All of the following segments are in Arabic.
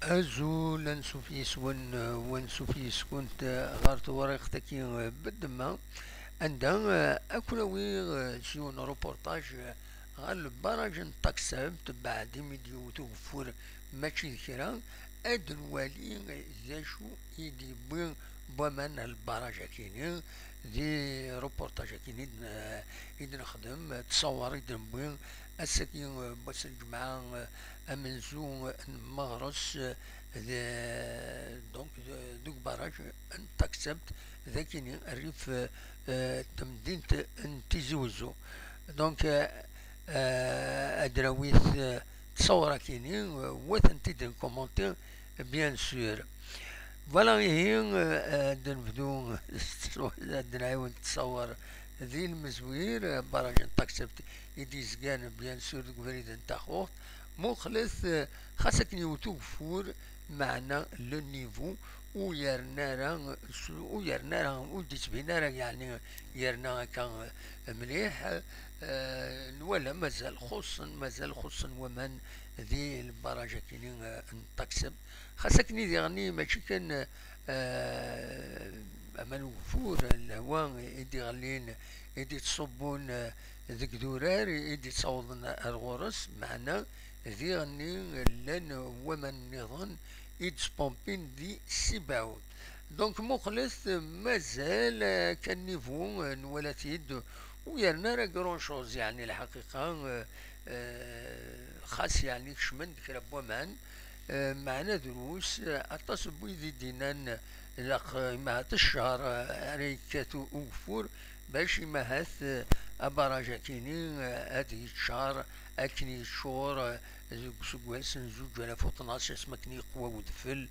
أزول أنسوفيس ونسوفيس كنت غارت ورقتك بالدماء عندها أكلوي شيون روبورتاج غير البرج تكسبت بعد ميديو توفر ماشي كرا أد الوالي زاشو يدي بوين بومن البرج كيني دي روبورتاج كيني إذا نخدم تصور إذا بوين السكين بس الجماعة أمنزو مغرس دونك دوك براج تكسبت ذاكيني الريف تمدينة تيزوزو دونك أدراويث تصورة كيني وثن تيدن كومونتير بيان سور فوالا هي دنبدو نعاود تصور ذي المزوير براج تاكسبت يدي زكان بيان سور دوك فريد نتا خوت مخلص خاصك نيوتو فور معنا لو نيفو ويرنا وديت بينا يعني يرنا كان مليح ولا مازال خصن ومن ذي البرجة كيني نتكسب خاصك نيدي غني ماشي كان أمان وفور الهواء يدي غلين يدي تصبون ذيك دورار يدي تصوضن الغرس معنا ذي غني لان ومن نظن يد سبومبين دي سيباون دونك مخلص مازال كان نيفو نولات يد ويرنا راه كرون شوز يعني الحقيقة خاص يعني كشمن كرا بومان معنا دروس أطاس بويدي دينان لق مع الشهر ريكاتو أوفور باش يمهث أبراجا كيني هذه الشهر أكني شور سوكوالسن زوج ولا فوطناش اسمكني قوة ودفل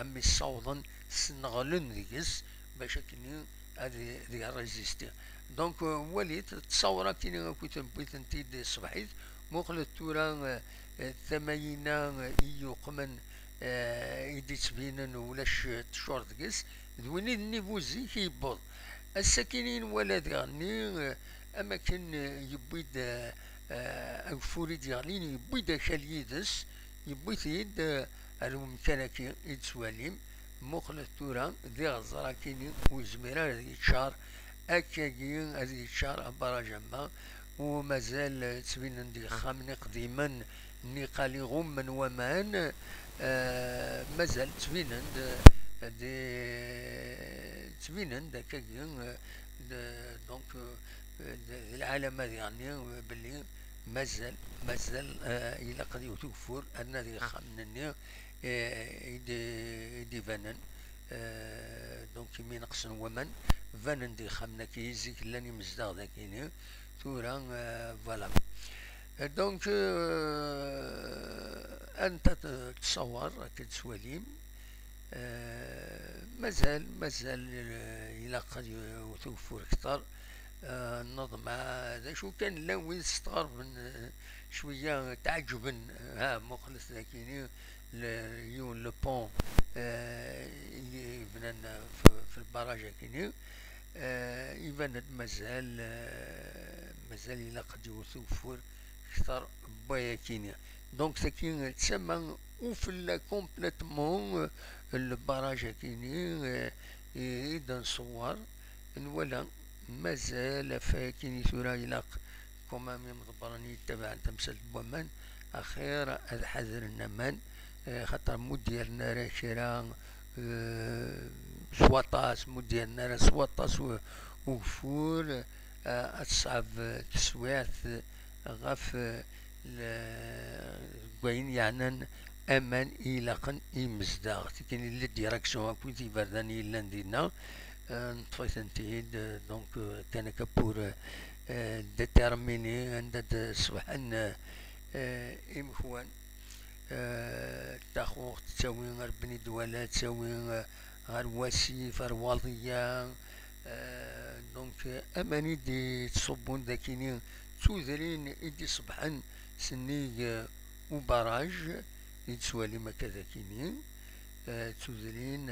أمي الصوضن سنغلن ديكس باش كني هذه الريزيستي دونك وليت تصور كيني كنت بغيت نتيد صباحيت مخلط تورا ثمانينا يقمن يدي تبينن ولاش تشور دقس دويني النيفوزي كيبوض الساكنين ولا ديالني اما كان يبيد فوري ديالين يبيد كاليدس يبيد يد الممكنكي يتسواليم مخلط تورا ذي غزرا كيني وزميرا هذه الشهر أكاكي هذه الشهر أبراجما ومازال تبين دي خامني قديما نقالي غم ومان مازال تبين تبين داكاكي دونك العالم هذه يعني باللي مازال إلا قد يتوفر أن ذي خامنني يدي فانن دونك مي نقصن ومن فانن دي خامنا كيزيك لاني مزداغ ذاكيني تورا فوالا دونك انت تصور كتسواليم مازال الى قد يتوفر اكثر النظم هذا شو كان لا وين استغرب من شويه تعجبا ها مخلص ذاكيني يون لو بون اللي بنانا في البراج كيني يبان مازال الى قد يوفر اكثر بايا كينيا دونك ساكين تسمى وفلا كومبليتمون البراج كيني اذا نصور ولا مازال فاكيني ثورا يلاق كما مضبراني تبع تمثال بومان اخير هذا حذر النمان خاطر مود ديالنا راه شيرا سواطاس مود ديالنا راه سواطاس وفور أصعب تسويات غف كوين يعني أمان إلاقن إمزداغ كاين اللي ديراكسيون كويتي برداني إلا ندينا نطفيت نتيد دونك كان كبور ديتيرميني عند صباحا إمخوان تاخوخ تساوي غير بني دوالا تساوي غير واسيف غير واضية دونك اماني دي تصبون ذاكيني تودرين يدي صبحا سني وبراج يتسوالي ما كذا كيني تودرين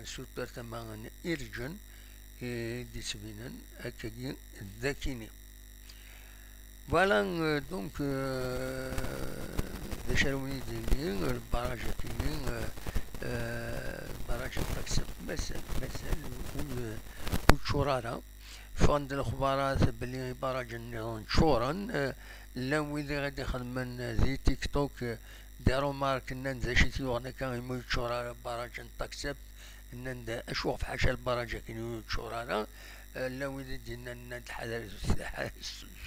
سوبر تماما إرجن دي سبينن أكاكين ذاكيني فوالا دونك شارويني ديني البراج كيني البراج تكسب مازال وتشورارا فغند الأخبارات بلي براج النظام تشورن لاو إذا غادي يخدمن زي تيك توك دارو مارك نان شي تيوغنا كان يمو تشورارا براج تكسب نان أشوف حاشا البراج كيني تشورارا لاو إذا دينا نان الحذر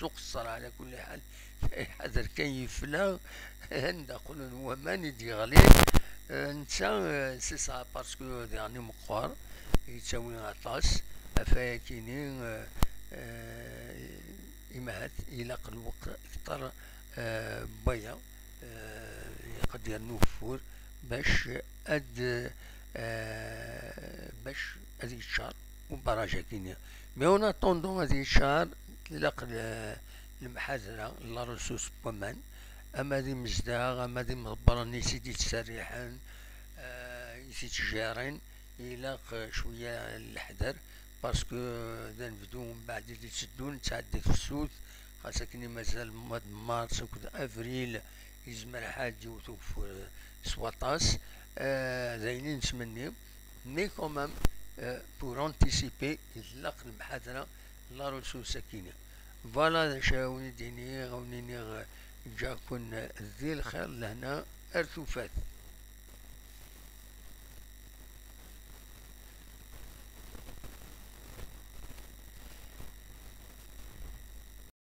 سوق الصراحة على كل حال حذر كيف لا عند قولون هو ماني دي غالي نتا سي سا باسكو يعني مقوار يتساوي عطاس افايا كيني إمهات يلاق الوقت أكثر بيا يقدر نوفر باش باش هذيك الشهر وبراجع كينيا مي اون اتوندون هذيك الشهر تلاق المحاذرة لا رسوس بومان اما دي مزداغ اما دي مضبران يسيدي تسريحان يسيد تجارين يلاق شوية الحذر باسكو دا نبدو من بعد اللي تسدون تعدي في السود خاصة كني مازال ماد مارس وكذا افريل يزمر حاجة يوتو في سواطاس زاينين نتمنيو مي كومام بور انتيسيبي يطلق المحاضرة لا رسول سكينة فوالا شاوني ديني غونيني جاكن ذي الخير لهنا ارتفات.